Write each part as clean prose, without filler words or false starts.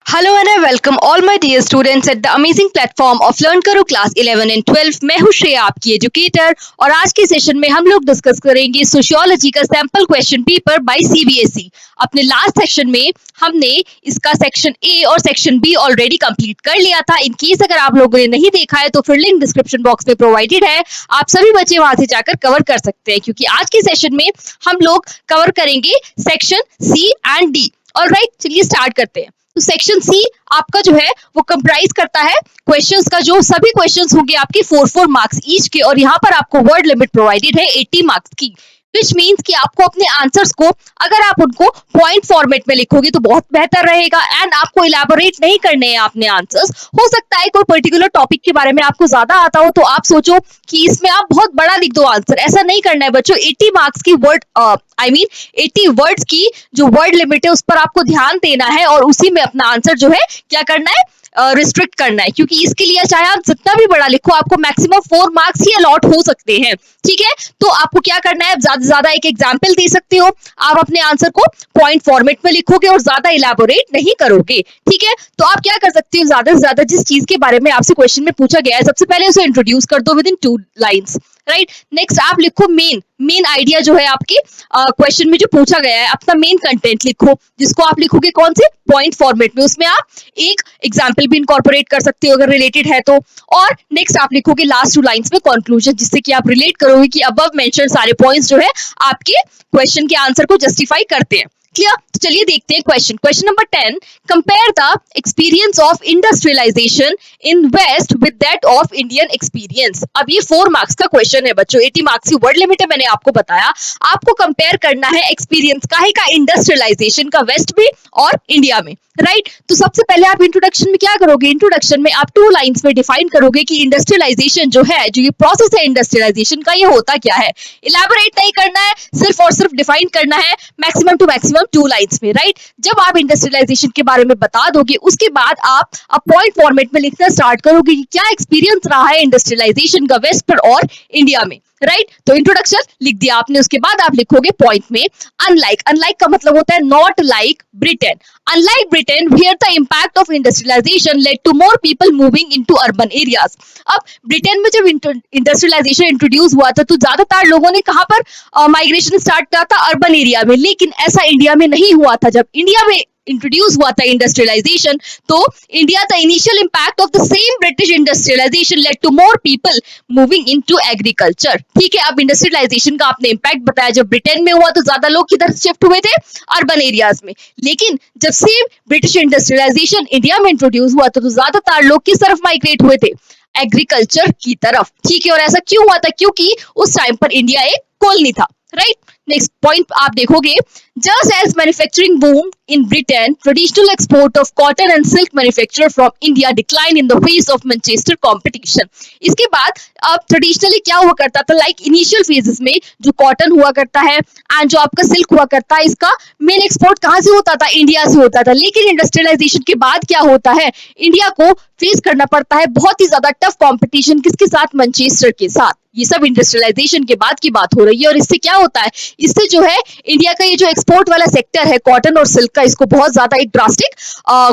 Hello and I welcome all my dear students at the amazing platform of Learn Karo class 11 and 12। मैं हूं श्रेया, आपकी educator, और आज के सेशन में हम लोग डिस्कस करेंगे सोशियोलॉजी का sample question paper by CBSE. अपने लास्ट सेक्शन में हमने इसका सेक्शन ए और सेक्शन बी ऑलरेडी कंप्लीट कर लिया था। इन केस अगर आप लोगों ने नहीं देखा है तो फिर लिंक डिस्क्रिप्शन बॉक्स में प्रोवाइडेड है, आप सभी बच्चे वहां से जाकर कवर कर सकते हैं, क्योंकि आज के सेशन में हम लोग कवर करेंगे section C and D. Alright, चलिए स्टार्ट करते हैं। तो सेक्शन सी आपका जो है वो कंप्राइज करता है क्वेश्चंस का, जो सभी क्वेश्चंस होंगे आपके 4 मार्क्स ईच के, और यहाँ पर आपको वर्ड लिमिट प्रोवाइडेड है 80 मार्क्स की। विच मीन्स कि आपको अपने आंसर्स को, अगर आप उनको पॉइंट फॉर्मेट में लिखोगे तो बहुत बेहतर रहेगा, एंड आपको इलेबोरेट नहीं करने हैं अपने आंसर्स। हो सकता है कोई पर्टिकुलर टॉपिक के बारे में आपको ज्यादा आता हो तो आप सोचो कि इसमें आप बहुत बड़ा लिख दो आंसर। ऐसा नहीं करना है बच्चों। 80 मार्क्स की वर्ड 80 वर्ड्स की जो वर्ड लिमिट है उस पर आपको ध्यान देना है, और उसी में अपना आंसर जो है क्या करना है, रिस्ट्रिक्ट करना है, क्योंकि इसके लिए चाहे आप जितना भी बड़ा लिखो आपको मैक्सिमम 4 मार्क्स ही अलॉट हो सकते हैं। ठीक है, तो आपको क्या करना है, ज्यादा से ज्यादा एक एग्जाम्पल दे सकते हो, आप अपने आंसर को पॉइंट फॉर्मेट में लिखोगे और ज्यादा इलेबोरेट नहीं करोगे। ठीक है, तो आप क्या कर सकते हो, ज्यादा से ज्यादा जिस चीज के बारे में आपसे क्वेश्चन में पूछा गया है सबसे पहले उसे इंट्रोड्यूस कर दो with in 2 lines. Right, next आप लिखो मेन आइडिया जो है आपके क्वेश्चन में जो पूछा गया है, अपना मेन कंटेंट लिखो, जिसको आप लिखोगे कौन से, पॉइंट फॉर्मेट में। उसमें आप एक एग्जाम्पल भी इनकॉर्पोरेट कर सकते हो अगर रिलेटेड है तो। और नेक्स्ट आप लिखोगे लास्ट 2 लाइंस में कंक्लूजन, जिससे कि आप रिलेट करोगे कि अबव मेंशन सारे पॉइंट्स जो है आपके क्वेश्चन के आंसर को जस्टिफाई करते हैं। क्लियर? तो चलिए देखते हैं question number 10। Compare the experience of industrialisation in West with that of Indian experience. अब ये 4 मार्क्स का क्वेश्चन है बच्चों, 80 मार्क्स की वर्ड लिमिट है, मैंने आपको बताया। आपको कंपेयर करना है एक्सपीरियंस काहे का, इंडस्ट्रियलाइजेशन का वेस्ट में और इंडिया में। राइट, तो सबसे पहले आप इंट्रोडक्शन में क्या करोगे, इंट्रोडक्शन में आप 2 लाइंस में डिफाइन करोगे कि इंडस्ट्रियलाइजेशन जो है, जो ये प्रोसेस है इंडस्ट्रियलाइजेशन का, ये होता क्या है। इलेबोरेट नहीं करना है, सिर्फ और सिर्फ डिफाइन करना है मैक्सिमम टू मैक्सिमम 2 लाइंस में। राइट, जब आप इंडस्ट्रियलाइजेशन के बारे में बता दोगे उसके बाद आप पॉइंट फॉर्मेट में लिखना स्टार्ट करोगे कि क्या एक्सपीरियंस रहा है इंडस्ट्रियलाइजेशन का वेस्ट पर और इंडिया में। राइट, तो इंट्रोडक्शन लिख दिया आपने, उसके बाद आप लिखोगे पॉइंट में अनलाइक का मतलब होता है not like Britain. Unlike Britain where the impact of industrialisation led to more people moving into urban areas. अब ब्रिटेन में जब इंडस्ट्रियलाइजेशन इंट्रोड्यूस हुआ था तो ज्यादातर लोगों ने कहां पर माइग्रेशन स्टार्ट किया था, अर्बन एरिया में। लेकिन ऐसा इंडिया में नहीं हुआ था। जब इंडिया में इंट्रोड्यूस हुआ था इंडस्ट्रियलाइजेशन तो India the initial impact of the same British industrialisation led to more people moving into agriculture. ठीक है, अब इंडस्ट्रियलाइजेशन का आपने इंपैक्ट बताया, जब ब्रिटेन में हुआ तो ज्यादा लोग किधर शिफ्ट हुए थे, अर्बन एरियाज में। लेकिन जब सेम ब्रिटिश इंडस्ट्रियलाइजेशन इंडिया में इंट्रोड्यूस हुआ तो ज्यादातर लोग किस तरफ माइग्रेट हुए थे, एग्रीकल्चर की तरफ। ठीक है, और ऐसा क्यों हुआ था, क्योंकि उस टाइम पर इंडिया एक कॉलोनी था। राइट, नेक्स्ट पॉइंट आप देखोगे, just as manufacturing boomed in Britain, traditional export of cotton and silk manufacture from India declined in the face of Manchester competition. इसके बाद अब ट्रेडिशनली क्या हुआ करता था, लाइक इनिशियल फेजेस में जो कॉटन हुआ करता है एंड जो आपका सिल्क हुआ करता है, इसका मेन एक्सपोर्ट कहाँ से होता था, इंडिया से होता था। लेकिन इंडस्ट्रियलाइजेशन के बाद क्या होता है, इंडिया को फेस करना पड़ता है बहुत ही ज्यादा टफ कंपटीशन, किसके साथ, मैनचेस्टर के साथ। ये सब इंडस्ट्रियलाइजेशन के बाद की बात हो रही है, और इससे क्या होता है, इससे जो है इंडिया का ये जो एक्सपोर्ट वाला सेक्टर है कॉटन और सिल्क का, इसको बहुत ज्यादा एक ड्रास्टिक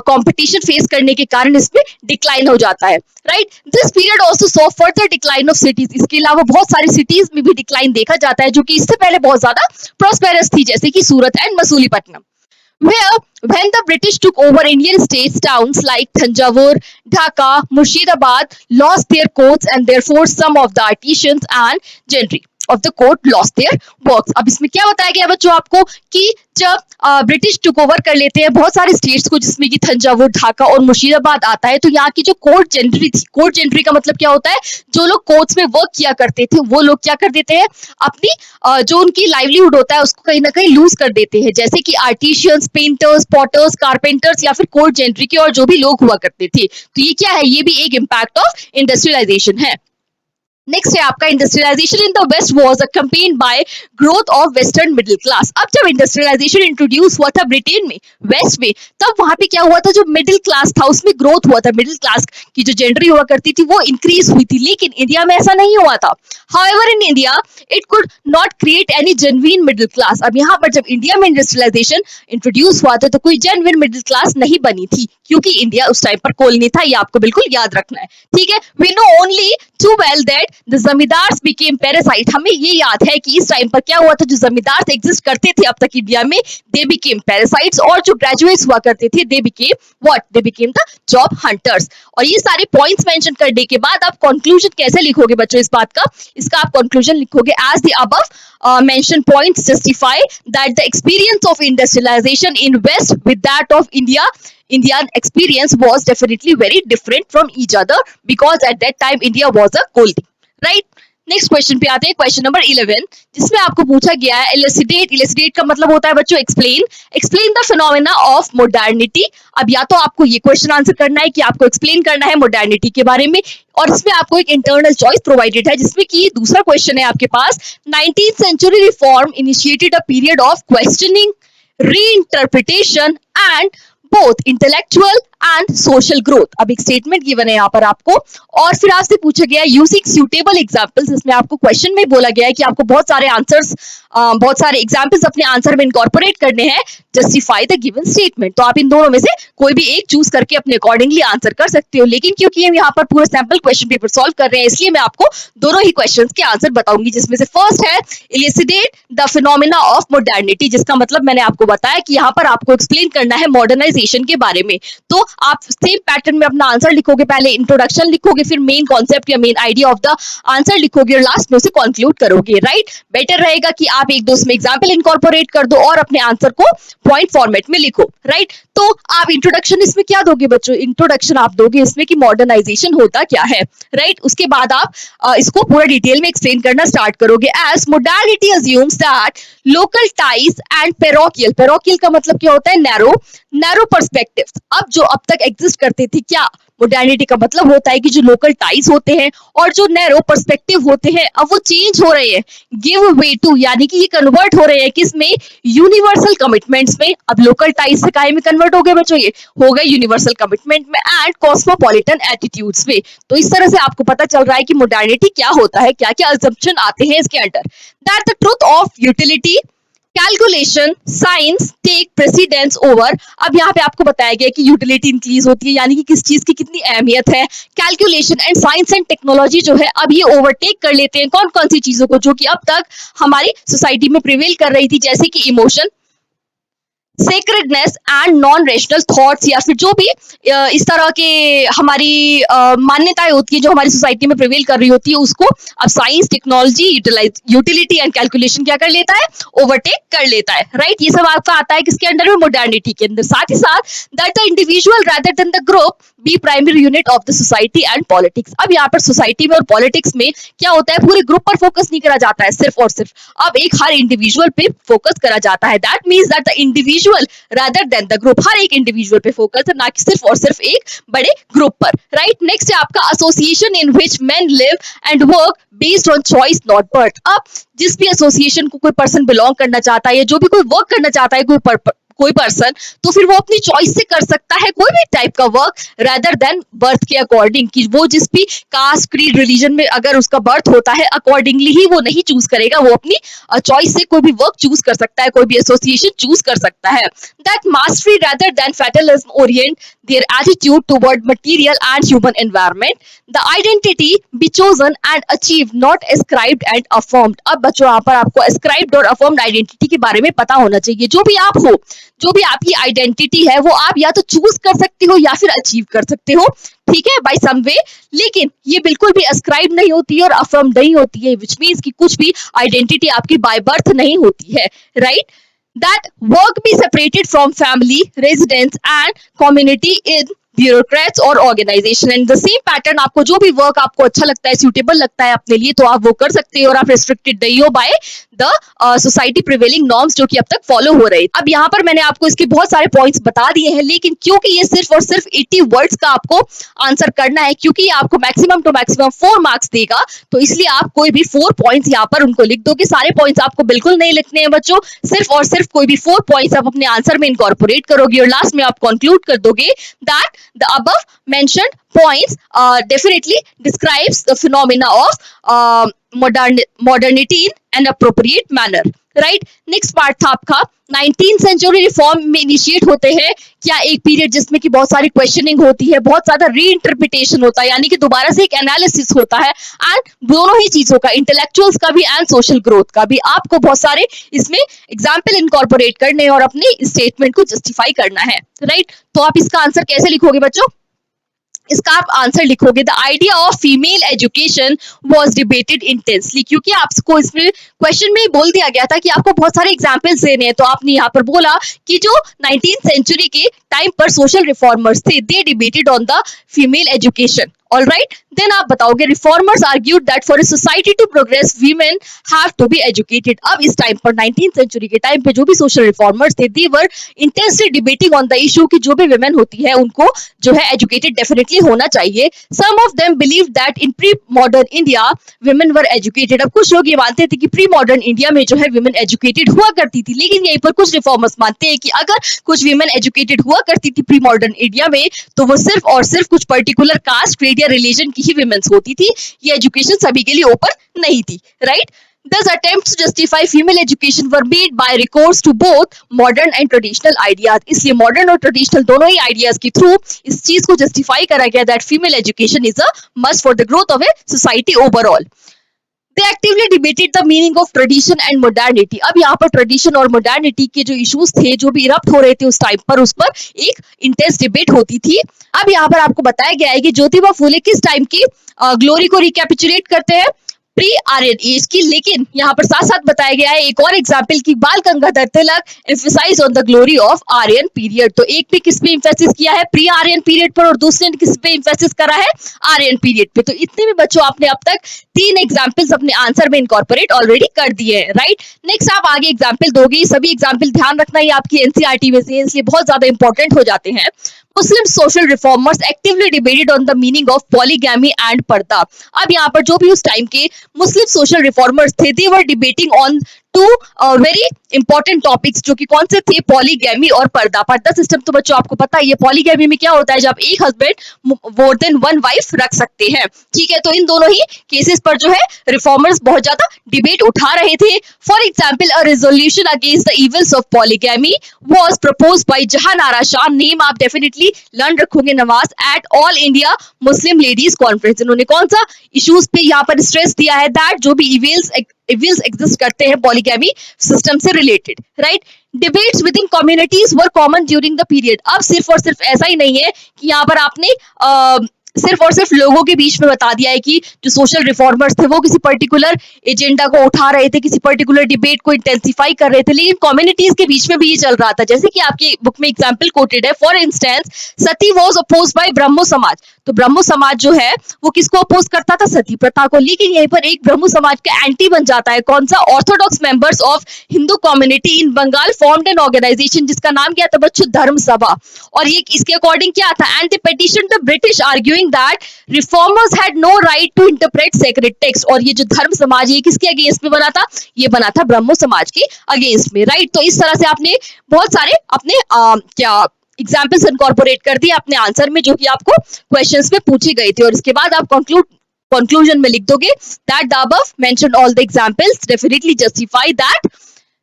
कंपटीशन फेस करने के कारण इसमें डिक्लाइन हो जाता है। Right, this period also saw further decline of cities. इसके अलावा बहुत सारी सिटीज में भी डिक्लाइन देखा जाता है जो कि इससे पहले बहुत ज्यादा प्रॉस्पेरस थी, जैसे कि Surat and Masulipatnam. Where when the British took over Indian states, towns like Thanjavur, Dhaka, Murshidabad lost their courts, and therefore some of the artisans and gentry of the court lost their works. अब इसमें क्या बताया गया बच्चों आपको कि जब British took over कर लेते हैं बहुत सारे स्टेट्स को, जिसमें कि थंजावुर, ढाका और मुर्शिदाबाद आता है, तो यहाँ की जो कोर्ट जेंट्री थी, कोर्ट जेंट्री का मतलब क्या होता है, जो लोग कोर्ट्स में वर्क किया करते थे वो लोग क्या कर देते हैं, अपनी जो उनकी लाइवलीहुड होता है उसको कहीं ना कहीं लूज कर देते हैं, जैसे कि आर्टिशियंस, पेंटर्स, पॉटर्स, कारपेंटर्स या फिर कोर्ट जेंट्री के और जो भी लोग हुआ करते थे। तो ये क्या है, ये भी एक इम्पैक्ट ऑफ इंडस्ट्रियलाइजेशन है। नेक्स्ट है आपका industrialisation in the west was accompanied by growth of western middle class. अब जब इंडस्ट्रियलाइजेशन इंट्रोड्यूस हुआ था ब्रिटेन में, वेस्ट में, तब वहां पे क्या हुआ था, जो मिडिल क्लास था उसमें ग्रोथ हुआ था, मिडिल क्लास की जो जेंडरी हुआ करती थी वो इंक्रीज हुई थी। लेकिन इंडिया में ऐसा नहीं हुआ था। However in India it could not create any genuine middle class. अब यहाँ पर जब इंडिया में इंडस्ट्रियलाइजेशन इंट्रोड्यूस हुआ था तो कोई जेन्युइन मिडिल क्लास नहीं बनी थी, क्योंकि इंडिया उस टाइम पर कॉलोनी था। ये आपको बिल्कुल याद रखना है, ठीक है। We know only too well that the zamindars became parasite. हमें ये याद है कि इस टाइम पर क्या हुआ था, जो जमींदार एग्जिस्ट करते थे अब तक इंडिया में, दे बिकेम पैरासाइट्स, और जो ग्रेजुएट्स हुआ करते थे they became what, they became the job hunters. और ये सारे पॉइंट्स मेंशन करने के बाद आप कंक्लूजन कैसे लिखोगे बच्चों इस बात का, इसका आप कंक्लूजन लिखोगे as the above mentioned points justify that the experience of industrialization in West with that of Indian experience was definitely very different from each other because at that time India was a colony, right? Next question पे आते हैं, question number 11, जिसमें आपको पूछा गया है इलुसिडेट। इलुसिडेट का मतलब होता है बच्चों explain. Explain the phenomena of modernity. अब या तो आपको ये क्वेश्चन आंसर करना है कि आपको एक्सप्लेन करना है मॉडर्निटी के बारे में, और इसमें आपको एक इंटरनल चॉइस प्रोवाइडेड है, जिसमें कि दूसरा क्वेश्चन है आपके पास, 19th century reform initiated a period of questioning, reinterpretation and both intellectual and social growth. अब एक स्टेटमेंट गिवन है यहाँ पर आपको, और फिर आपसे पूछा गया है यूजिंग सूटेबल एग्जांपल्स। इसमें आपको क्वेश्चन में बोला गया है कि आपको बहुत सारे आंसर्स, बहुत सारे एग्जांपल्स अपने आंसर में इनकॉर्पोरेट करने हैं, जस्टिफाई द गिवन स्टेटमेंट। तो आप इन दोनों में से कोई भी एक चूज करके अपने अकॉर्डिंगली आंसर कर सकते हो, लेकिन क्योंकि हम यहाँ पर पूरा सैंपल क्वेश्चन पेपर सॉल्व कर रहे हैं, इसलिए मैं आपको दोनों ही क्वेश्चंस के आंसर बताऊंगी, जिसमें से फर्स्ट है इलिसिडेट द फिनोमेना ऑफ मॉडर्निटी, जिसका मतलब मैंने आपको बताया कि यहाँ पर आपको एक्सप्लेन करना है मॉडर्नाइजेशन के बारे में। तो आप सेम पैटर्न में अपना आंसर लिखोगे, पहले इंट्रोडक्शन लिखोगे, फिर मेन कॉन्सेप्ट या main idea of the answer लिखोगे, और लास्ट में उसे कंक्लूड करोगे, राइट। बेटर रहेगा कि आप एक दो उसमें एग्जांपल इनकॉर्पोरेट कर दो और अपने आंसर को पॉइंट फॉर्मेट में लिखो, राइट। तो आप इंट्रोडक्शन इसमें क्या दोगे बच्चों, इंट्रोडक्शन आप दोगे इसमें कि मॉडर्नाइजेशन होता क्या है, राइट। उसके बाद आप इसको पूरा डिटेल में एक्सप्लेन करना स्टार्ट करोगे। As modernity assumes that local ties and parochial, parochial का मतलब क्या होता है, नैरो पर्सपेक्टिव्स। अब जो अब तक एग्जिस्ट करते थे, क्या मॉडर्निटी का मतलब होता है कि जो लोकल टाइज होते हैं और जो नैरो पर्सपेक्टिव होते हैं, अब वो चेंज हो रहे हैं, गिव वे टू, यानी कि ये कन्वर्ट हो रहे हैं किसमें, यूनिवर्सल कमिटमेंट्स में। अब लोकल टाइज से काहे में कन्वर्ट हो गए बच्चों, ये हो गए यूनिवर्सल कमिटमेंट में, एंड कॉस्मोपॉलिटन एटीट्यूड्स में। तो इस तरह से आपको पता चल रहा है कि मॉडर्निटी क्या होता है, क्या क्या असम्पशन आते हैं इसके under. That the truth of utility, calculation, science tech precedence over. अब यहाँ पे आपको बताया गया कि यूटिलिटी इंक्रीज होती है, यानी कि किस चीज की कितनी अहमियत है। Calculation and science and technology जो है अब ये ओवरटेक कर लेते हैं कौन कौन सी चीजों को, जो कि अब तक हमारी सोसाइटी में प्रिवेल कर रही थी, जैसे कि emotion, sacredness and non rational thoughts, या फिर जो भी इस तरह के हमारी मान्यताएं होती है जो हमारी सोसाइटी में प्रिवेल कर रही होती है, उसको अब science, technology, utility and calculation क्या कर लेता है, ओवरटेक कर लेता है, राइट। ये सब आपका आता है किसके अंडर में, मॉडर्निटी के अंदर। साथ ही साथ that the individual rather than the group be primary unit of the society and politics. अब यहाँ पर सोसाइटी में और पॉलिटिक्स में क्या होता है, पूरे ग्रुप पर फोकस नहीं करा जाता है सिर्फ और सिर्फ, अब एक हर इंडिविजुअल पे फोकस करा जाता है। That means that the individual rather than the group, हर एक इंडिविजुअल पे फोकस है, ना कि सिर्फ और सिर्फ एक बड़े ग्रुप पर, राइट। नेक्स्ट है आपका association in which main live and work based on choice not birth. अब जिस भी एसोसिएशन को कोई पर्सन बिलोंग करना चाहता है, या जो भी कोई वर्क करना चाहता है कोई पर्सन, तो फिर वो अपनी चॉइस से कर सकता है कोई भी टाइप का वर्क, रादर देन बर्थ के अकॉर्डिंग, कि वो जिस भी कास्ट, क्रीड, रिलीजन में अगर उसका बर्थ होता है, अकॉर्डिंगली ही वो नहीं चूज करेगा, वो अपनी चॉइस से कोई भी वर्क चूज कर सकता है, कोई भी एसोसिएशन चूज कर सकता है। That mastery rather than fatalism orient their attitude toward material and human environment, the identity be chosen and achieved, not ascribed and affirmed। अब बच्चों यहाँ पर आपको ascribed और affirmed identity के बारे में पता होना चाहिए। जो भी आप हो, जो भी आपकी आइडेंटिटी है, वो आप या तो चूज कर सकते हो या फिर अचीव कर सकते हो, ठीक है, बाय सम वे, लेकिन ये बिल्कुल भी ascribed नहीं होती है और affirmed नहीं होती है, which means कि कुछ भी आइडेंटिटी आपकी बाय बर्थ नहीं होती है, right. That work be separated from family, residence and community in bureaucrats और organisation. And the same pattern, आपको जो भी वर्क आपको अच्छा लगता है, सूटेबल लगता है अपने लिए, तो आप वो कर सकते हो और आप रेस्ट्रिक्टेड नहीं हो by the society prevailing norms जो कि अब तक फॉलो हो रहे। अब यहाँ पर मैंने आपको इसके बहुत सारे पॉइंट्स बता दिए हैं, लेकिन क्योंकि ये सिर्फ और सिर्फ 80 वर्ड्स का आपको आंसर करना है, क्योंकि ये आपको मैक्सिमम टू मैक्सिमम 4 मार्क्स देगा, तो इसलिए आप कोई भी 4 पॉइंट्स यहाँ पर उनको लिख दोगे। सारे पॉइंट्स आपको बिल्कुल नहीं लिखने हैं बच्चों, सिर्फ और सिर्फ कोई भी 4 पॉइंट्स आप अपने आंसर में इनकॉर्पोरेट करोगे और लास्ट में आप कंक्लूड कर दोगे that the above mentioned points definitely describes the phenomena of modernity in an appropriate manner. Right, next part था आपका 19th सेंचुरी रिफॉर्म में इनिशिएट होते हैं क्या एक पीरियड जिसमें कि बहुत सारी क्वेश्चनिंग होती है, बहुत ज्यादा रीइंटरप्रिटेशन होता है, यानी कि दोबारा से एक एनालिसिस होता है, एंड दोनों ही चीजों का, इंटेलेक्चुअल्स का भी एंड सोशल ग्रोथ का भी, आपको बहुत सारे इसमें एग्जाम्पल इनकॉर्पोरेट करने हैं और अपने स्टेटमेंट को जस्टिफाई करना है। राइट, तो आप इसका आंसर कैसे लिखोगे बच्चों? इसका आप आंसर लिखोगे the idea of female education was debated intensely, क्योंकि आपको इसमें क्वेश्चन में बोल दिया गया था कि आपको बहुत सारे एग्जांपल्स देने हैं, तो आपने यहाँ पर बोला कि जो 19th सेंचुरी के टाइम पर सोशल रिफॉर्मर्स थे, they debated on the female education. All right, then आप बताओगे reformers argued that for a society to progress women have to be educated. अब इस टाइम पर 19th सेंचुरी के टाइम पे जो भी सोशल रिफॉर्मर्स थे, they were intensely debating on the issue कि जो भी विमेन होती है उनको जो है एजुकेटेड डेफिनेटली होना चाहिए। Some of them believe that in pre modern India women were educated. अब कुछ लोग ये मानते थे कि प्री मॉडर्न इंडिया में जो है विमेन एजुकेटेड हुआ करती थी, लेकिन यहीं पर कुछ रिफॉर्मर्स मानते हैं कि अगर कुछ विमेन एजुकेटेड हुआ करती थी प्री मॉडर्न इंडिया में, तो वो सिर्फ और सिर्फ कुछ पर्टिकुलर कास्ट, क्रेड या रिलीजन की ही विमेन्स होती थी, ये एजुकेशन सभी के लिए ओपन नहीं थी। Right, Thus, attempts to justify female education were made by recourse to both modern and traditional ideas. इसलिए modern और traditional दोनों ही ideas के through इस चीज को justify करा गया that female education is a must for the growth of a society overall. They actively debated the meaning of tradition and modernity. अब यहाँ पर tradition और modernity के जो issues थे, जो भी erupt हो रहे थे उस टाइम पर, उस पर एक intense debate होती थी। अब यहाँ पर आपको बताया गया है कि ज्योतिबा फूले किस टाइम की ग्लोरी को रिकैपिचुलेट करते हैं, प्री आर्यन एज की, लेकिन यहाँ पर साथ साथ बताया गया है एक और एग्जाम्पल की Bal Gangadhar Tilak emphasise on the glory of Aryan period. तो एक पे किस पे एम्फेसिस किया है, प्री आर्यन पीरियड पर, और दूसरे ने किस पे एम्फेसिस करा है, आर्यन पीरियड पे। तो इतने में बच्चों आपने अब तक 3 एग्जाम्पल्स अपने आंसर में इनकॉर्पोरेट ऑलरेडी कर दिए हैं। राइट, नेक्स्ट आप आगे एग्जाम्पल दोगे, सभी एग्जाम्पल ध्यान रखना ये आपकी एनसीईआरटी में से, इसलिए बहुत ज्यादा इंपॉर्टेंट हो जाते हैं। Muslim social reformers actively debated on the meaning of polygamy and पर्दा। अब यहाँ पर जो भी उस टाइम के मुस्लिम सोशल रिफॉर्मर्स थे, they were debating on two very important topics, जो कि कौन से थे, पॉलीगैमी और पर्दा। पर्दा सिस्टम तो बच्चों आपको पता है, ये पॉलीगैमी में क्या होता है, जब एक हस्बैंड मोर देन 1 वाइफ रख सकते हैं। ठीक है, तो इन दोनों ही केसेस पर जो है रिफॉर्मर्स बहुत ज्यादा डिबेट उठा रहे थे। For example, a resolution against the evils of polygamy was proposed by Jahanara Shah, name आप डेफिनेटली लर्न रखोगे Nawaz, at all India Muslim ladies conference. इन्होंने कौन सा इश्यूज पे यहाँ पर स्ट्रेस दिया है, दैट जो भी इविल्स एग्जिस्ट करते हैं पॉलीगैमी सिस्टम से related. Right, debates with in communities were common during the period. अब सिर्फ और सिर्फ ऐसा ही नहीं है कि यहाँ पर आपने सिर्फ और सिर्फ लोगों के बीच में बता दिया है कि जो सोशल रिफॉर्मर्स थे वो किसी पर्टिकुलर एजेंडा को उठा रहे थे, किसी पर्टिकुलर डिबेट को इंटेंसिफाई कर रहे थे, लेकिन कम्युनिटीज के बीच में भी ये चल रहा था। जैसे कि आपकी बुक में एग्जांपल कोटेड है, for instance sati was opposed by Brahmo Samaj. तो ब्रह्मो समाज जो है वो किसको अपोज करता था, सती प्रथा को, लेकिन यहीं पर एक ब्रह्मो समाज का एंटी बन जाता है, कौन सा, orthodox members of Hindu community in Bengal formed an organisation जिसका नाम क्या था बच्चों, धर्म सभा। और ये इसके अकॉर्डिंग क्या था, and they petitioned the British arguing that reformers had no right to interpret sacred text. और ये जो धर्म समाज है किसके अगेंस्ट में बना था, ये बना था ब्रह्मो समाज के अगेंस्ट में। राइट, तो इस तरह से आपने बहुत सारे अपने क्या एग्जाम्पल्स इनकॉर्पोरेट कर दिए अपने आंसर में, जो कि आपको क्वेश्चंस में पूछे गए थे, और इसके बाद आप कंक्लूजन में लिख दोगे that the above mentioned all the examples definitely justify that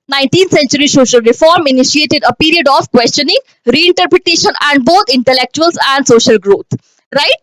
19th century social reform initiated a period of questioning, reinterpretation and both intellectuals and social growth. Right?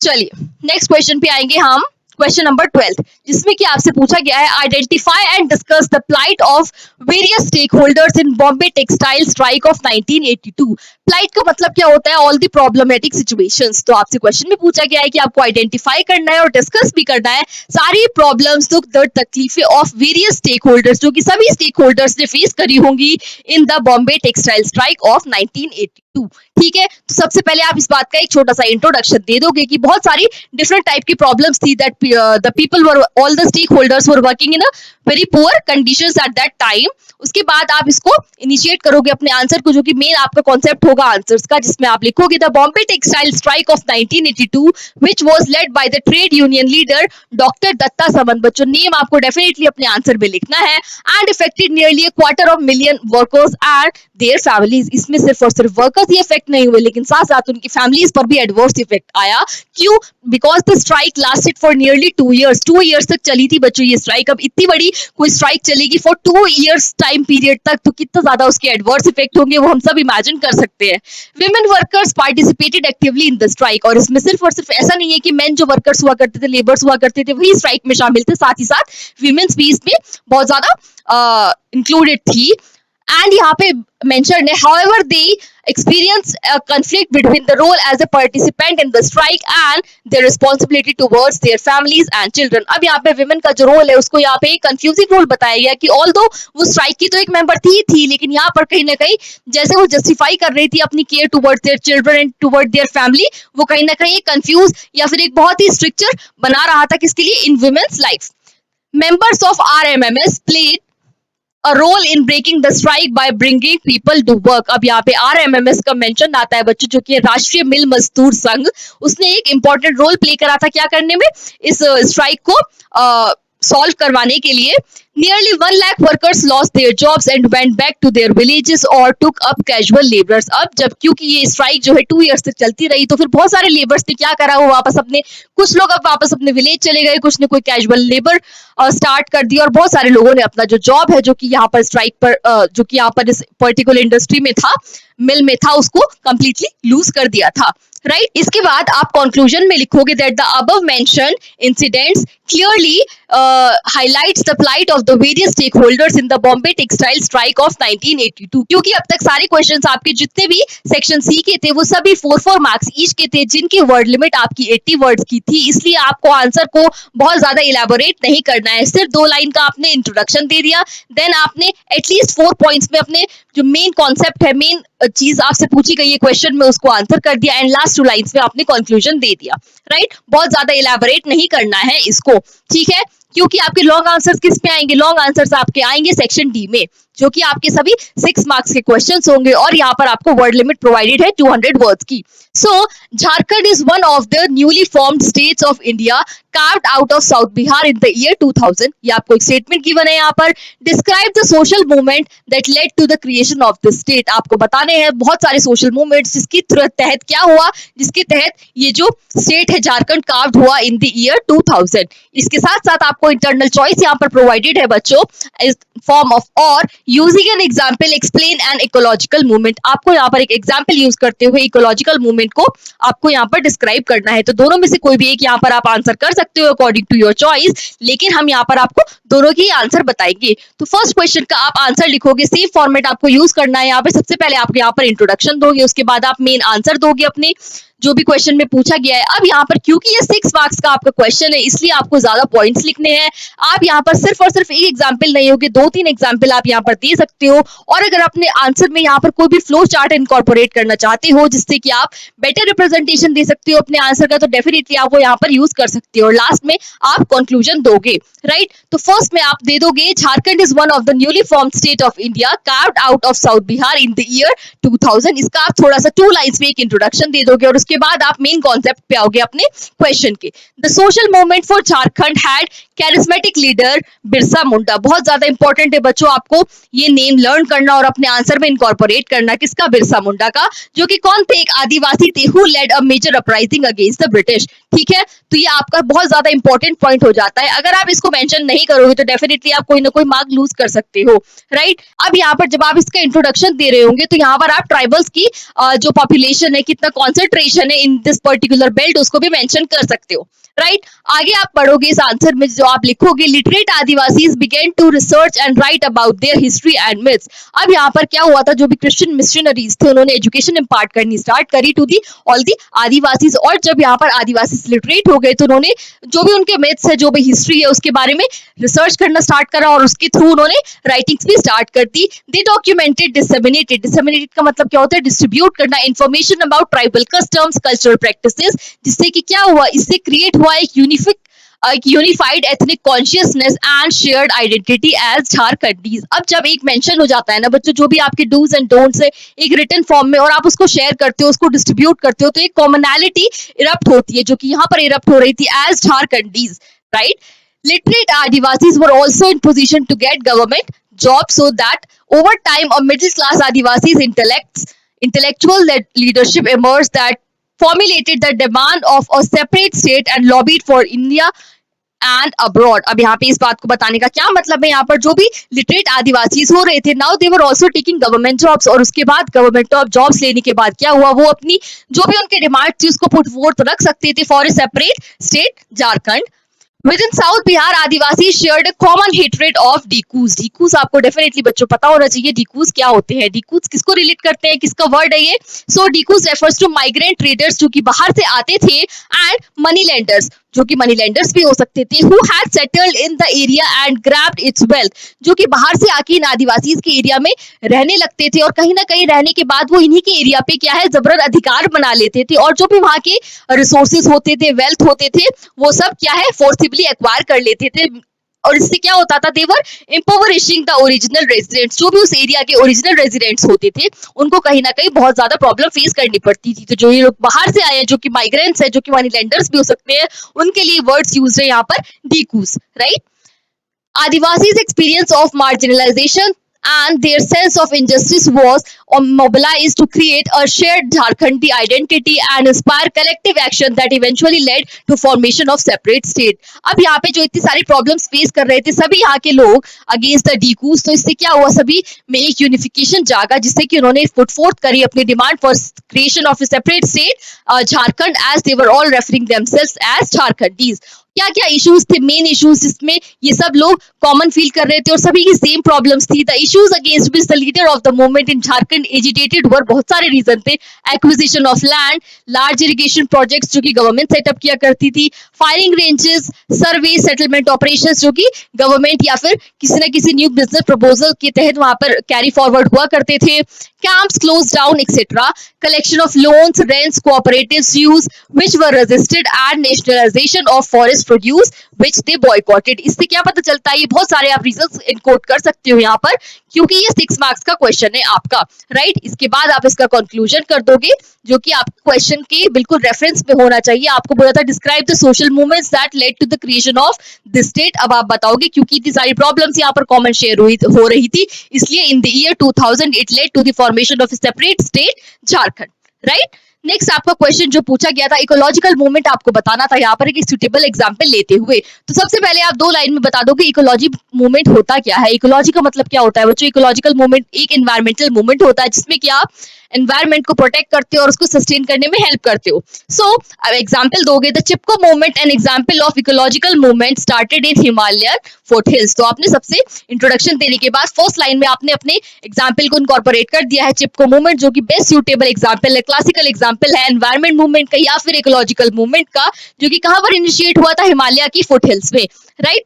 चलिए नेक्स्ट क्वेश्चन पे आएंगे हम, क्वेश्चन नंबर 12, जिसमें कि आपसे पूछा गया है identify and discuss the plight of various stakeholders in Bombay textile strike of 1982। Plight का मतलब क्या होता है, ऑल द प्रॉब्लमेटिक सिचुएशंस। तो आपसे क्वेश्चन में पूछा गया है कि आपको आइडेंटिफाई करना है और डिस्कस भी करना है सारी प्रॉब्लम्स, दुख दर्द तकलीफें ऑफ वेरियस स्टेक होल्डर्स, जो कि सभी स्टेक होल्डर्स ने फेस करी होंगी in the Bombay textile strike of 1980। Two. ठीक है, तो सबसे पहले आप इस बात का एक छोटा सा इंट्रोडक्शन दे दोगे कि बहुत सारी डिफरेंट टाइप की प्रॉब्लम्स थी that the people were all the stakeholders were working in a very poor conditions at that time. उसके बाद आप इसको इनिशिएट करोगे अपने आंसर को, जो कि मेन आपका कॉन्सेप्ट होगा आंसर्स का, जिसमें आप लिखोगे the Bombay textile strike of 1982 which was led by the trade union leader doctor Datta Samant. बच्चों, नेम आपको डेफिनेटली अपने आंसर में लिखना है। And affected nearly a quarter of million workers and their families। इसमें सिर्फ और सिर्फ वर्कर्स ही इफेक्ट नहीं हुए, लेकिन साथ साथ उनकी फैमिलीज पर भी एडवर्स इफेक्ट आया। क्यों? Because the strike lasted for nearly 2 years। 2 years तक चली थी बच्चों ये स्ट्राइक। अब इतनी बड़ी कोई स्ट्राइक चलेगी फॉर 2 years टाइम पीरियड तक, तो कितना ज्यादा उसके एडवर्स इफेक्ट होंगे वो हम सब इमेजिन कर सकते हैं। Women workers participated actively in the strike. और इसमें सिर्फ और सिर्फ ऐसा नहीं है कि मेन जो वर्कर्स हुआ करते थे, लेबर्स हुआ करते थे, वही स्ट्राइक में शामिल थे, साथ ही साथ विमेन्स भी इसमें बहुत ज्यादा इंक्लूडेड थी। एंड यहाँ पे मेंशन है however they experience a conflict between the role as a participant in the strike and their responsibility towards their families and children। अब यहाँ पे विमेन का जो रोल है उसको यहाँ पे कंफ्यूजिंग रोल बताया गया कि ऑल्दो वो स्ट्राइक की तो एक मेंबर थी, लेकिन यहाँ पर कहीं ना कहीं जैसे वो जस्टिफाई कर रही थी अपनी care towards their children and toward their family, वो कहीं ना कहीं कंफ्यूज या फिर एक बहुत ही स्ट्रिक्चर बना रहा था किसके लिए? In women's life. Members of RMMS played a role in breaking the strike by bringing people to work। अब यहाँ पे RMMS का मेंशन आता है बच्चों, जो कि राष्ट्रीय मिल मजदूर संघ, उसने एक इंपॉर्टेंट रोल प्ले करा था क्या करने में? इस स्ट्राइक को सॉल्व करवाने के लिए। Nearly 1 lakh workers lost their jobs and went back to their villages or took up casual laborers। अब जब क्योंकि ये स्ट्राइक जो है 2 years तक चलती रही, तो फिर बहुत सारे लेबर्स ने क्या करा, वो वापस अपने, कुछ लोग अब वापस अपने विलेज चले गए, कुछ ने कोई कैजुअल लेबर स्टार्ट कर दिया, और बहुत सारे लोगों ने अपना जो जॉब है जो कि यहाँ पर स्ट्राइक पर जो कि यहाँ पर इस पर्टिकुलर इंडस्ट्री में था, मिल में था, उसको कंप्लीटली लूज कर दिया था। राइट, इसके बाद आप कंक्लूजन में लिखोगे that the above mention incidents clearly highlights the plight of the various stakeholders in the Bombay textile strike of 1982। क्योंकि अब तक सारे क्वेश्चंस आपके जितने भी सेक्शन सी के थे वो सभी 4 मार्क्स ईच के थे, जिनकी वर्ड लिमिट आपकी 80 वर्ड्स की थी, इसलिए आपको आंसर को बहुत ज्यादा इलेबोरेट नहीं करना है। सिर्फ 2 लाइन का आपने इंट्रोडक्शन दे दिया, देन आपने एटलीस्ट 4 पॉइंट्स में अपने जो मेन कॉन्सेप्ट है, मेन चीज आपसे पूछी गई है क्वेश्चन में, उसको आंसर कर दिया, एंड लास्ट 2 लाइन्स में आपने कंक्लूजन दे दिया। राइट, बहुत ज्यादा इलेबोरेट नहीं करना है इसको, ठीक है, क्योंकि आपके लॉन्ग आंसर्स किस पे आएंगे? लॉन्ग आंसर्स आपके आएंगे सेक्शन डी में, जो कि आपके सभी 6 मार्क्स के क्वेश्चंस होंगे, और यहाँ पर आपको वर्ड लिमिट प्रोवाइडेड है 200 वर्ड्स की। So Jharkhand is one of the newly formed states of India carved out of South Bihar in the year 2000। ये आपको एक स्टेटमेंट गिवन है यहाँ पर। Describe the social movement that led to the creation of the state. आपको बताने हैं बहुत सारे सोशल मूवमेंट्स जिसकी तहत क्या हुआ, जिसके तहत ये जो स्टेट है झारखंड कार्व्ड हुआ इन द ईयर 2000। इसके साथ साथ आपको इंटरनल चॉइस यहाँ पर प्रोवाइडेड है बच्चों, फॉर्म ऑफ और using an example explain an ecological movement. आपको यहाँ पर एक एग्जाम्पल यूज करते हुए इकोलॉजिकल मूवमेंट को आपको यहाँ पर डिस्क्राइब करना है। तो दोनों में से कोई भी एक यहाँ पर आप आंसर कर सकते हो अकॉर्डिंग टू योर चॉइस, लेकिन हम यहाँ पर आपको दोनों की आंसर बताएंगे। तो फर्स्ट क्वेश्चन का आप आंसर लिखोगे, सेम फॉर्मेट आपको यूज करना है। यहाँ पे सबसे पहले आप यहाँ पर इंट्रोडक्शन दोगे, उसके बाद आप मेन आंसर दोगे अपने जो भी क्वेश्चन में पूछा गया है। अब यहाँ पर क्योंकि ये 6 मार्क्स का आपका क्वेश्चन है, इसलिए आपको ज्यादा पॉइंट्स लिखने हैं। आप यहाँ पर सिर्फ और सिर्फ एक एग्जाम्पल नहीं होगे, 2-3 एग्जाम्पल आप यहाँ पर दे सकते हो, और अगर अपने आंसर में यहाँ पर कोई भी फ्लो चार्ट इनकॉर्पोरेट करना चाहते हो जिससे कि आप बेटर रिप्रेजेंटेशन दे सकते हो अपने आंसर का, तो डेफिनेटली आप वो यहाँ पर यूज कर सकते हो, और लास्ट में आप कंक्लूजन दोगे। राइट, तो फर्स्ट में आप दे दोगे Jharkhand is one of the newly formed state of India carved out of south Bihar in the year 2000। इसका आप थोड़ा सा 2 लाइन्स में एक इंट्रोडक्शन दे दोगे, और उसके बाद आप मेन कॉन्सेप्ट पे आओगे अपने क्वेश्चन के। The social movement for Jharkhand had charismatic leader Birsa Munda. बहुत ज्यादा इंपॉर्टेंट है बच्चों आपको ये नेम लर्न करना और अपने आंसर में इनकॉर्पोरेट करना। किसका? बिरसा मुंडा का, जो कि कौन थे? एक आदिवासी थे, who led a major uprising against the British. ठीक है, तो ये आपका बहुत ज्यादा इंपॉर्टेंट पॉइंट हो जाता है। अगर आप इसको मेंशन नहीं करोगे तो डेफिनेटली आप कोई ना कोई मार्क लूज कर सकते हो। राइट, अब यहाँ पर जब आप इसका इंट्रोडक्शन दे रहे होंगे तो यहाँ पर आप ट्राइबल्स की जो पॉपुलेशन है, कितना कॉन्सेंट्रेशन है इन दिस पर्टिकुलर बेल्ट, उसको भी मेंशन कर सकते हो। राइट, आगे आप पढ़ोगे इस आंसर में जो आप लिखोगे, literate adivasis began to research and write about their history and myths. अब यहाँ पर क्या हुआ था, जो भी क्रिश्चियन मिशनरीज थे उन्होंने एजुकेशन इम्पार्ट करनी स्टार्ट करी to the all the adivasis, और जब यहाँ पर आदिवासी लिटरेट हो गए तो उन्होंने जो भी उनके मिथ्स है, जो भी हिस्ट्री है, उसके बारे में रिसर्च करना स्टार्ट करा और उसके थ्रू उन्होंने राइटिंग्स भी स्टार्ट कर दी। दे डॉक्यूमेंटेड, डिसेमिनेटेड का मतलब क्या होता है? डिस्ट्रीब्यूट करना information about tribal customs, cultural practices, जिससे कि क्या हुआ, इससे क्रिएट हुआ एक unified ethnic consciousness and shared identity as Jharkhandis. अब जब एक मेंशन हो जाता है ना बच्चों, जो भी आपके डूज एंड डोंट्स है एक रिटन फॉर्म में, और आप उसको शेयर करते हो, उसको डिस्ट्रीब्यूट करते हो, तो एक कॉमनैलिटी इरप्ट होती है, जो कि यहाँ पर इरप्ट हो रही थी as Jharkhandis, right? Literate Adivasis were also in position to get government jobs, so that over time a middle class Adivasis intellectual leadership emerged that formulated the demand of a separate state and lobbied for India and abroad. अब यहाँ पे इस बात को बताने का क्या मतलब है, यहाँ पर जो भी लिटरेट आदिवासी हो रहे थे, now they were also taking government jobs, और उसके बाद गवर्नमेंट जॉब्स लेने के बाद क्या हुआ, वो अपनी जो भी उनके डिमांड थी उसको पुट फोर्थ रख सकते थे for a separate state Jharkhand. Within South Bihar, Adivasi shared a common hatred of Dikus. Dikus आपको डेफिनेटली बच्चों पता होना चाहिए Dikus क्या होते हैं। Dikus किसको रिलेट करते हैं, किसका वर्ड है ये? So Dikus refers to migrant traders जो कि बाहर से आते थे, and money lenders जो कि मनी लेंडर्स भी हो सकते थे, who had settled in the area and grabbed its wealth, जो कि बाहर से आके इन आदिवासी के एरिया में रहने लगते थे, और कहीं ना कहीं रहने के बाद वो इन्हीं के एरिया पे क्या है जबरन अधिकार बना लेते थे, और जो भी वहाँ के रिसोर्सेज होते थे, वेल्थ होते थे, वो सब क्या है फोर्सिबली एक्वायर कर लेते थे। और इससे क्या होता था, देवर इम्पोवरिशिंग द ओरिजिनल रेजिडेंट्स, जो भी उस एरिया के ओरिजिनल रेजिडेंट्स होते थे उनको कहीं ना कहीं बहुत ज्यादा प्रॉब्लम फेस करनी पड़ती थी। तो जो ये लोग बाहर से आए हैं, जो कि माइग्रेंट्स है, जो कि मनी लेंडर्स भी हो सकते हैं, उनके लिए वर्ड्स यूज है यहाँ पर डीकूस, right? Adivasi's experience of marginalization and their sense of injustice was mobilized to create a shared Jharkhandi identity and inspire collective action that eventually led to formation of separate state. अब यहाँ पे जो इतनी सारी problems face कर रहे थे सभी यहाँ के लोग अगेंस्ट द डीकूस, तो इससे क्या हुआ, सभी में एक यूनिफिकेशन जागा, जिससे कि उन्होंने पुट फोर्थ करी अपनी demand for creation of a separate state Jharkhand, as they were all referring themselves as Jharkhandis. क्या क्या इश्यूज थे, मेन इश्यूज जिसमें ये सब लोग कॉमन फील कर रहे थे और सभी की सेम प्रॉब्लम्स थी? The issues against which the leader of the movement in Jharkhand agitated were, बहुत सारे रीजन थे। Acquisition of land, large irrigation projects जो कि गवर्नमेंट सेटअप किया करती थी, firing ranges, survey, settlement operations जो कि गवर्नमेंट या फिर किसी न किसी न्यू बिजनेस प्रपोजल के तहत वहां पर कैरी फॉरवर्ड हुआ करते थे, camps closed down, etc. Collection of loans, rents, cooperatives use which were resisted, and nationalization of forest produce which they boycotted. इससे क्या पता चलता है, ये बहुत सारे आप रीजंस इनकोट कर सकते हो यहाँ पर, क्योंकि ये 6 मार्क्स का क्वेश्चन है आपका, राइट? इसके बाद आप इसका कंक्लूजन कर दोगे, जो कि आपके क्वेश्चन के बिल्कुल रेफरेंस पे होना चाहिए। आपको बोला था describe the social movements that led to the creation of this state. अब आप बताओगे, क्योंकि इतनी सारी प्रॉब्लम्स यहाँ पर कॉमन शेयर हो रही थी, इसलिए in the year 2000 it led to the formation of a separate state Jharkhand, right? Next आपका क्वेश्चन जो पूछा गया था, इकोलॉजिकल मूवमेंट आपको बताना था यहाँ पर एक सुटेबल एग्जांपल लेते हुए। तो सबसे पहले आप 2 लाइन में बता दो कि इकोलॉजी मूवमेंट होता क्या है। इकोलॉजी का मतलब क्या होता है बच्चों? इकोलॉजिकल मूवमेंट एक एनवायरमेंटल मूवमेंट होता है जिसमें कि आप एनवायरमेंट को प्रोटेक्ट करते हो और उसको सस्टेन करने में हेल्प करते हो। सो अब एग्जांपल दोगे, the Chipko movement an example of ecological movement started in Himalayan foothills. तो आपने सबसे इंट्रोडक्शन देने के बाद फर्स्ट लाइन में आपने अपने एग्जांपल को इनकॉर्पोरेट कर दिया है, चिपको मूवमेंट, जो कि बेस्ट सूटेबल एग्जांपल है, क्लासिकल एग्जांपल है एनवायरमेंट मूवमेंट का या फिर इकोलॉजिकल मूवमेंट का, जो कि कहां पर इनिशिएट हुआ था? हिमालय की फुटहिल्स में, राइट?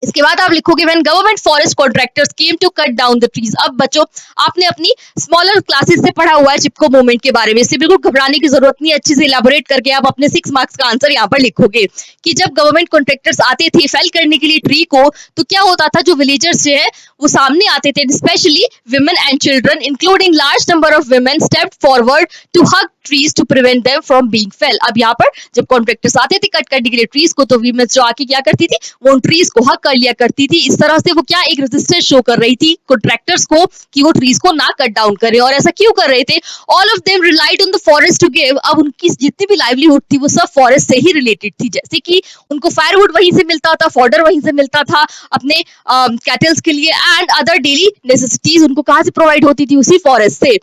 इसके बाद आप लिखोगे when government forest contractors came to cut down the trees. अब बच्चों आपने अपनी स्मॉलर क्लासेस से पढ़ा हुआ है चिपको मूवमेंट के बारे में, इससे बिल्कुल घबराने की जरूरत नहीं है। अच्छे से इलैबोरेट करके आप अपने 6 मार्क्स का आंसर यहाँ पर लिखोगे कि जब गवर्नमेंट कॉन्ट्रैक्टर्स आते थे फेल करने के लिए ट्री को, तो क्या होता था, जो विलेजर्स जो है वो सामने आते थे, specially women and children including large number of women stepped forward to hug trees to prevent them from being fell. अब यहाँ पर जब कॉन्ट्रैक्टर्स आते थे कट करने के लिए ट्रीज को, तो वीमेन जो आके क्या करती थी, वो उन ट्रीज को हक कर लिया करती थी। इस तरह से वो क्या एक रेजिस्टेंस शो कर रही थी कॉन्ट्रैक्टर्स को कि वो ट्रीज को ना कट डाउन करे। और ऐसा क्यों कर रहे थे? All of them relied on the forest to give. अब उनकी जितनी भी लाइवलीहुड थी वो सब फॉरेस्ट से ही रिलेटेड थी, जैसे कि उनको फायरवुड वहीं से मिलता था, फॉडर वहीं से मिलता था अपने कैटल्स के लिए, एंड अदर डेली नेसेसिटीज उनको कहां से प्रोवाइड होती थी? उसी फॉरेस्ट से।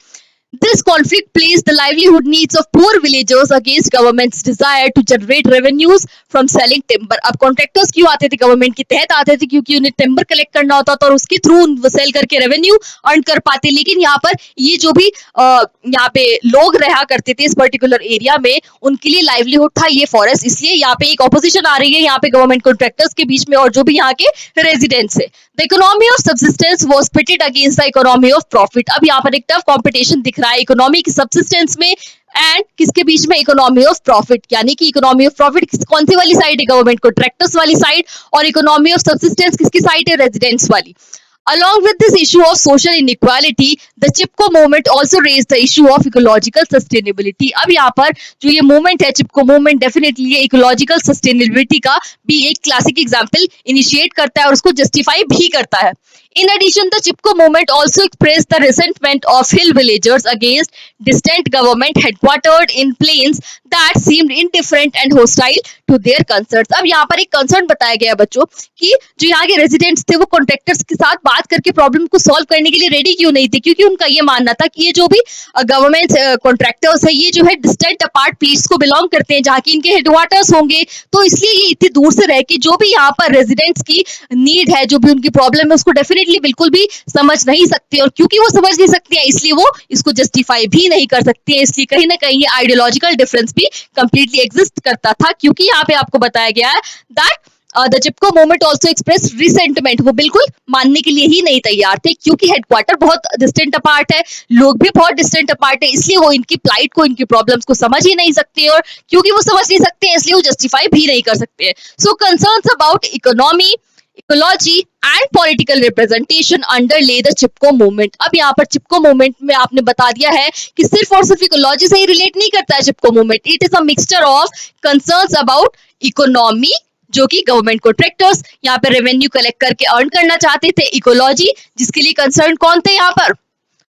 This conflict placed the livelihood needs of poor villagers against government's desire to generate revenues from selling timber. अब कॉन्ट्रैक्टर्स क्यों आते थे गवर्नमेंट के तहत आते थे? क्योंकि उन्हें टिम्बर कलेक्ट करना होता था और उसके थ्रू वो सेल करके रेवेन्यू अर्न कर पाते। लेकिन यहाँ पर ये जो भी यहाँ पे लोग रहा करते थे इस पर्टिकुलर एरिया में, उनके लिए लाइवलीहुड था ये फॉरेस्ट। इसलिए यहाँ पे एक ऑपोजिशन आ रही है यहाँ पे गवर्नमेंट कॉन्ट्रैक्टर्स के बीच में और जो भी यहाँ के रेजिडेंट्स है। The economy of subsistence was pitted against the economy of profit. अब यहाँ पर एक टफ कॉम्पिटिशन दिख रहा है इकोनॉमी की सब्सिस्टेंस में एंड किसके बीच में? Economy of profit. यानी कि इकोनॉमी ऑफ प्रॉफिट कौन सी वाली साइड है? गवर्नमेंट कॉन्ट्रैक्टर्स वाली साइड। और इकोनॉमी ऑफ सब्सिस्टेंस किसकी साइड है? रेजिडेंट्स वाली। Along with this issue of social inequality, the Chipko movement also raised the issue of ecological sustainability. अब यहाँ पर जो ये movement है चिपको movement डेफिनेटली ये ecological sustainability का भी एक क्लासिक एग्जाम्पल इनिशिएट करता है और उसको जस्टिफाई भी करता है। In addition, the Chipko movement also expressed the resentment of hill villagers against distant government headquartered in plains that seemed indifferent and hostile to their concerns. अब यहाँ पर एक कंसर्न बताया गया बच्चों कि जो यहाँ के रेजिडेंट्स थे वो कॉन्ट्रैक्टर्स के साथ बात करके प्रॉब्लम को सॉल्व करने के लिए रेडी क्यों नहीं थे? क्योंकि उनका ये मानना था कि ये जो भी गवर्नमेंट कॉन्ट्रैक्टर्स है ये जो है डिस्टेंट अपार्ट प्लेस को बिलोंग करते हैं जहाँ की इनके हेडक्वार्टर्स होंगे, तो इसलिए ये इतनी दूर से रह के जो भी यहाँ पर रेजिडेंट्स की नीड है, जो भी उनकी प्रॉब्लम है उसको डेफिनेटली बिल्कुल भी समझ नहीं सकते। और क्योंकि वो समझ नहीं सकते हैं इसलिए वो इसको जस्टिफाई भी नहीं कर सकते हैं। इसलिए कहीं ना कहीं ये आइडियोलॉजिकल डिफरेंस भी कंप्लीटली एग्जिस्ट करता था। क्योंकि यहाँ पे आपको बताया गया है that the Chipko movement also express resentment. वो बिल्कुल मानने के लिए ही नहीं तैयार थे क्योंकि हेडक्वार्टर बहुत डिस्टेंट अपार्ट है, लोग भी बहुत डिस्टेंट अपार्ट है, इसलिए वो इनकी प्लाइट को, इनकी प्रॉब्लम्स को समझ ही नहीं सकते। और क्योंकि वो समझ नहीं सकते हैं इसलिए वो जस्टिफाई भी नहीं कर सकते हैं। So concerns about economy, ecology and political representation underlay the Chipko movement. अब यहाँ पर चिपको मूवमेंट में आपने बता दिया है कि सिर्फ और सिर्फ इकोलॉजी से ही रिलेट नहीं करता है Chipko movement. It is a mixture of concerns about economy, जो कि गवर्नमेंट कॉन्ट्रैक्टर्स यहाँ पे रेवेन्यू कलेक्ट करके अर्न करना चाहते थे, इकोलॉजी जिसके लिए कंसर्न कौन थे यहाँ पर?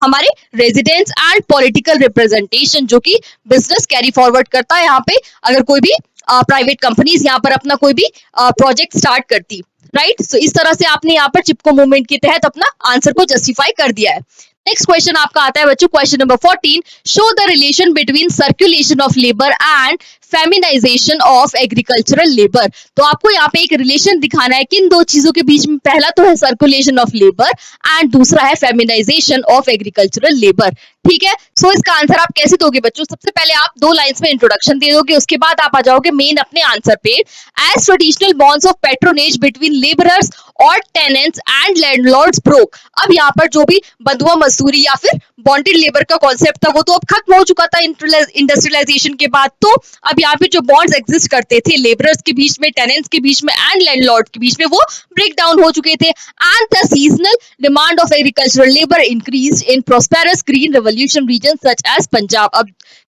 हमारे रेजिडेंट्स, एंड पॉलिटिकल रिप्रेजेंटेशन जो कि बिजनेस कैरी फॉरवर्ड करता है। यहाँ पे अगर कोई भी प्राइवेट कंपनीज यहाँ पर अपना कोई भी प्रोजेक्ट स्टार्ट करती, राइट। सो इस तरह से आपने यहाँ पर चिपको मूवमेंट के तहत अपना आंसर को जस्टिफाई कर दिया है। नेक्स्ट क्वेश्चन आपका आता है बच्चों, question number 14, show the relation between circulation of labour and feminisation of agricultural labour. तो आपको यहाँ पे एक रिलेशन दिखाना है किन दो चीजों के बीच में? पहला तो है सर्कुलेशन ऑफ लेबर एंड दूसरा है फेमिनाइजेशन ऑफ एग्रीकल्चरल लेबर। ठीक है, सो इसका आंसर आप कैसे दोगे बच्चों? सबसे पहले आप 2 लाइंस में इंट्रोडक्शन दे दोगे, उसके बाद आप आ जाओगे मेन अपने आंसर पे। As traditional bonds of patronage between labourers और टेनेंट्स एंड लैंडलॉर्ड्स ब्रोक। अब यहाँ पर जो भी बंधुआ मजदूरी या फिर बॉन्डेड लेबर का कॉन्सेप्ट था वो तो अब खत्म हो चुका था इंडस्ट्रियलाइजेशन के बाद। तो अब यहाँ पे जो बॉन्ड्स एग्जिस्ट करते थे लेबरर्स के बीच में, टेनेंट्स के बीच में एंड लैंडलॉर्ड के बीच में, वो ब्रेक डाउन हो चुके थे। And the seasonal demand of agricultural labour increased in prosperous green revolution region such as Punjab. अब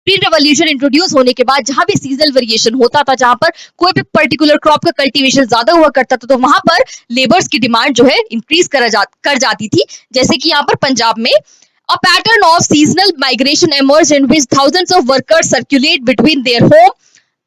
ग्रीन रेवोल्यूशन इंट्रोड्यूस होने के बाद जहां भी सीजनल वेरिएशन होता था, जहां पर कोई भी पर्टिकुलर क्रॉप का कल्टीवेशन ज्यादा हुआ करता था, तो वहां पर लेबर्स की डिमांड जो है इंक्रीज कर जाती थी। जैसे कि यहाँ पर पंजाब में a pattern of seasonal migration emerged in which thousands of workers circulate between their home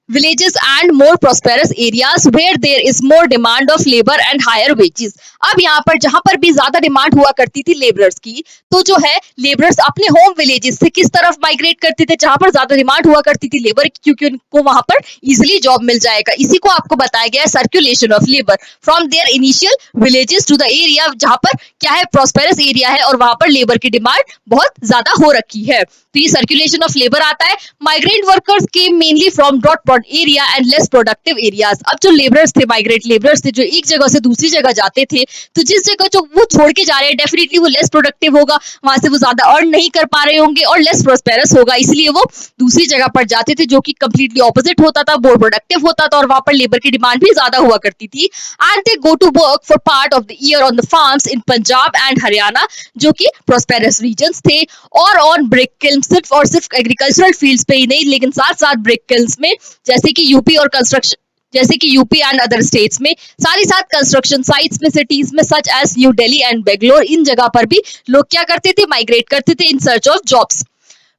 villages and more prosperous areas where there is more demand of labor and higher wages। अब यहाँ पर जहां पर भी ज्यादा डिमांड हुआ करती थी लेबरर्स की, तो जो है लेबरर्स अपने होम विलेजेस से किस तरफ माइग्रेट करते थे? जहां पर ज्यादा डिमांड हुआ करती थी लेबर की, क्योंकि उनको वहां पर इजिली जॉब मिल जाएगा। इसी को आपको बताया गया है circulation of labour from their initial villages to the area जहां पर क्या है, प्रॉस्पेरस एरिया है और वहां पर लेबर की डिमांड बहुत ज्यादा हो रखी है। तो ये सर्कुलेशन ऑफ लेबर आता है। Migrant workers came mainly from dot area and less productive areas. अब जो लेबरर्स थे, माइग्रेट लेबरर्स थे, जो एक जगह से दूसरी जगह जाते थे, तो जिस जगह जो वो छोड़ के जा रहे हैं डेफिनेटली वो लेस प्रोडक्टिव होगा, वहां से वो ज्यादा अर्न नहीं कर पा रहे होंगे और लेस प्रोस्पेरस होगा, इसलिए वो दूसरी जगह पर जाते थे जो कि कंप्लीटली ऑपोजिट होता था, मोर प्रोडक्टिव होता था और वहां पर लेबर की डिमांड भी ज्यादा हुआ करती थी। And they go to work for part of the year on the farms in Punjab and Haryana, जो कि प्रोस्पेरस रीजन्स थे, और ऑन ब्रिक किल्न, सिर्फ और सिर्फ एग्रीकल्चरल फील्ड्स पे ही नहीं लेकिन साथ साथ ब्रिक किल्न्स में, जैसे कि यूपी और कंस्ट्रक्शन, जैसे कि यूपी एंड अदर स्टेट्स में, साथ ही साथ कंस्ट्रक्शन साइट्स में, सिटीज में such as New Delhi and Bangalore, इन जगह पर भी लोग क्या करते थे, माइग्रेट करते थे in search of jobs.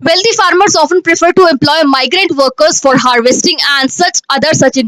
Wealthy farmers often prefer to employ migrant workers for harvesting and such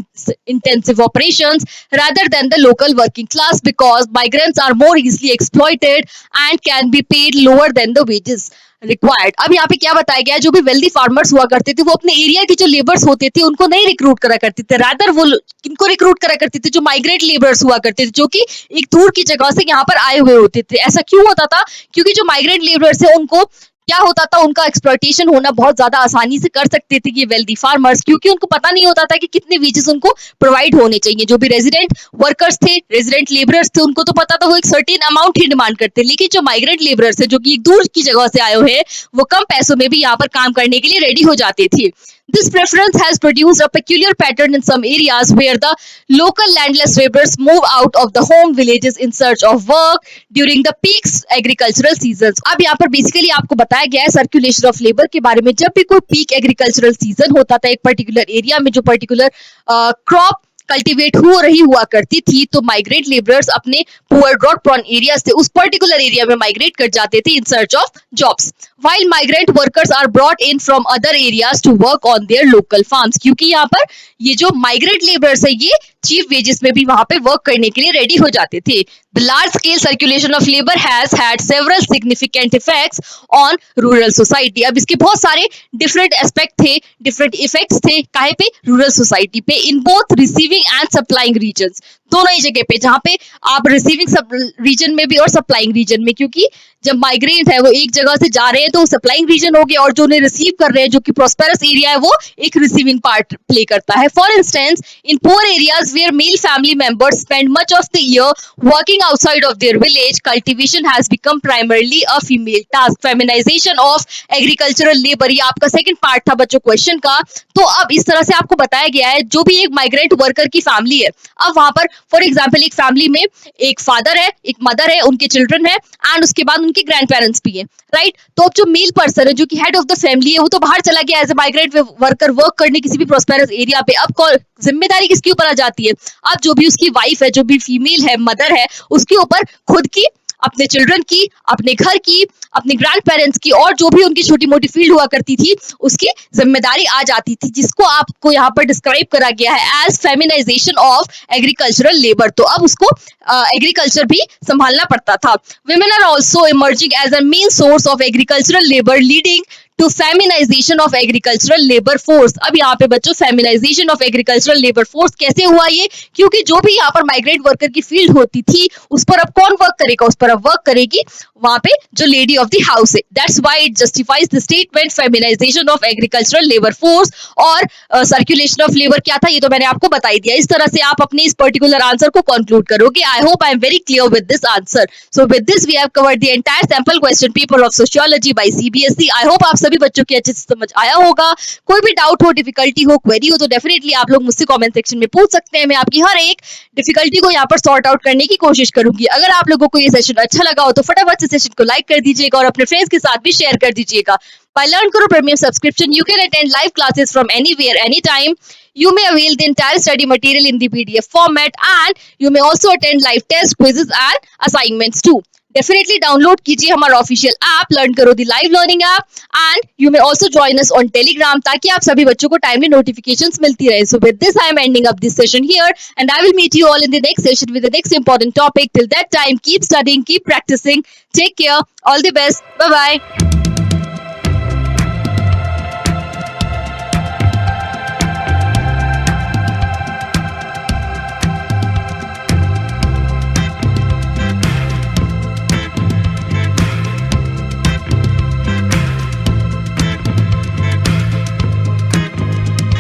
intensive operations rather than the local working class because migrants are more easily exploited and can be paid lower than the wages. Required. अब यहाँ पे क्या बताया गया है, जो भी wealthy farmers हुआ करते थे वो अपने एरिया के जो लेबर्स होते थे उनको नहीं रिक्रूट करा करते थे, रादर वो किनको रिक्रूट करा करते थे, जो माइग्रेट लेबर्स हुआ करते थे, जो कि एक दूर की जगह से यहाँ पर आए हुए होते थे। ऐसा क्यों होता था? क्योंकि जो माइग्रेट लेबर्स है उनको क्या होता था, उनका एक्सप्लॉयटेशन होना बहुत ज्यादा आसानी से कर सकते थे ये वेल्दी फार्मर्स, क्योंकि उनको पता नहीं होता था कि कितने वेजेस उनको प्रोवाइड होने चाहिए। जो भी रेजिडेंट वर्कर्स थे, रेजिडेंट लेबरर्स थे, उनको तो पता था वो एक सर्टेन अमाउंट ही डिमांड करते, लेकिन जो माइग्रेंट लेबरर्स है जो कि एक दूर की जगह से आए हुए हैं, वो कम पैसों में भी यहाँ पर काम करने के लिए रेडी हो जाते थे। This preference has produced a peculiar pattern in some areas where the local landless laborers move out of the home villages in search of work during the peak agricultural seasons. अब यहाँ पर basically आपको बताया गया है circulation of labour के बारे में। जब भी कोई पीक एग्रीकल्चरल सीजन होता था एक पर्टिकुलर एरिया में, जो पर्टिकुलर क्रॉप कल्टीवेट हो रही हुआ करती थी, तो माइग्रेट लेबरर्स अपने पुअर ड्रॉट प्रोन एरिया से उस पर्टिकुलर एरिया में माइग्रेट कर जाते थे in search of jobs, while migrant workers are brought in from other areas to work on their local farms। क्योंकि यहाँ पर ये जो माइग्रेट लेबरर्स है ये चीफ वेजेस में भी वहां पे वर्क करने के लिए रेडी हो जाते थे। The large scale circulation of labor has had several significant effects on rural society। अब इसके बहुत सारे डिफरेंट एस्पेक्ट थे, डिफरेंट इफेक्ट्स थे काहे पे? रूरल सोसाइटी पे, in both receiving and supplying regions, दोनों ही जगह पे, जहाँ पे आप रिसीविंग रीजन में भी और सप्लाइंग रीजन में, क्योंकि जब माइग्रेंट है वो एक जगह से जा रहे हैं तो सप्लाइंग रीजन हो गया, और जो उन्हें रिसीव कर रहे हैं जो कि प्रोस्पेरस एरिया है वो एक रिसीविंग पार्ट प्ले करता है। For instance in poor areas where male family members spend much of the year working outside of their village, cultivation has become primarily a female task. Feminisation of agricultural labour, ये आपका second part था बच्चों question का। तो अब इस तरह से आपको बताया गया है जो भी एक माइग्रेंट वर्कर की फैमिली है, अब वहां पर फॉर एग्जाम्पल एक फैमिली में एक फादर है, एक मदर है, उनके चिल्ड्रन है, एंड उसके बाद उनके ग्रैंड पेरेंट्स भी है, राइट। तो अब जो मेल पर्सन है जो कि हेड ऑफ द फैमिली है वो तो बाहर चला गया as a migrant worker work करने किसी भी प्रोस्पेरस एरिया पे। अब जिम्मेदारी किसके ऊपर आ जाती है? अब जो भी उसकी वाइफ है, जो भी फीमेल है, मदर है, उसके ऊपर खुद की, अपने चिल्ड्रन की, अपने घर की, अपने ग्रैंड पेरेंट्स की, और जो भी उनकी छोटी मोटी फील्ड हुआ करती थी उसकी जिम्मेदारी आ जाती थी, जिसको आपको यहाँ पर डिस्क्राइब करा गया है as feminisation of agricultural labour. तो अब उसको एग्रीकल्चर भी संभालना पड़ता था। Women are also emerging as a main source of agricultural labour leading to feminisation of agricultural labour force. अब यहाँ पे बच्चों feminisation of agricultural labour force कैसे हुआ ये? क्योंकि जो भी यहाँ पर माइग्रेंट वर्कर की फील्ड होती थी उस पर अब कौन वर्क करेगा? उस पर अब वर्क करेगी वहां पे जो लेडी ऑफ द हाउस है। That's why it justifies the statement feminisation of agricultural labour force. और सर्कुलेशन ऑफ लेबर क्या था ये तो मैंने आपको बता ही दिया। इस तरह से आप अपने इस पर्टिकुलर आंसर को कंक्लूड करोगे। I hope I am very clear with this answer. So with this we have covered the entire sample question paper of sociology by CBSE. I hope आप सभी बच्चों की अच्छे से समझ आया होगा। कोई भी डाउट हो, डिफिकल्टी हो, क्वेरी हो तो डेफिनेटली आप लोग मुझसे कमेंट सेक्शन में पूछ सकते हैं। मैं आपकी हर एक डिफिकल्टी को यहाँ पर सॉर्ट आउट करने की कोशिश करूंगी। अगर आप लोगों को ये सेशन अच्छा लगा हो तो फटाफट से सेशन को लाइक कर दीजिएगा और अपने फ्रेंड्स के साथ भी शेयर कर दीजिएगा। By LearnGuru Premium subscription, you can attend live classes from anywhere, anytime. You may avail the entire study material in the PDF format, and you may also attend live tests, quizzes, and assignments too. Definitely download कीजिए हमारा official app Learn Karo the live learning app, and you may also join us on Telegram ताकि आप सभी बच्चों को timely notifications मिलती रहे। So with this I am ending up this session here, and I will meet you all in the next session with the next important topic. Till that time keep studying, keep practising, take care, all the best, bye bye.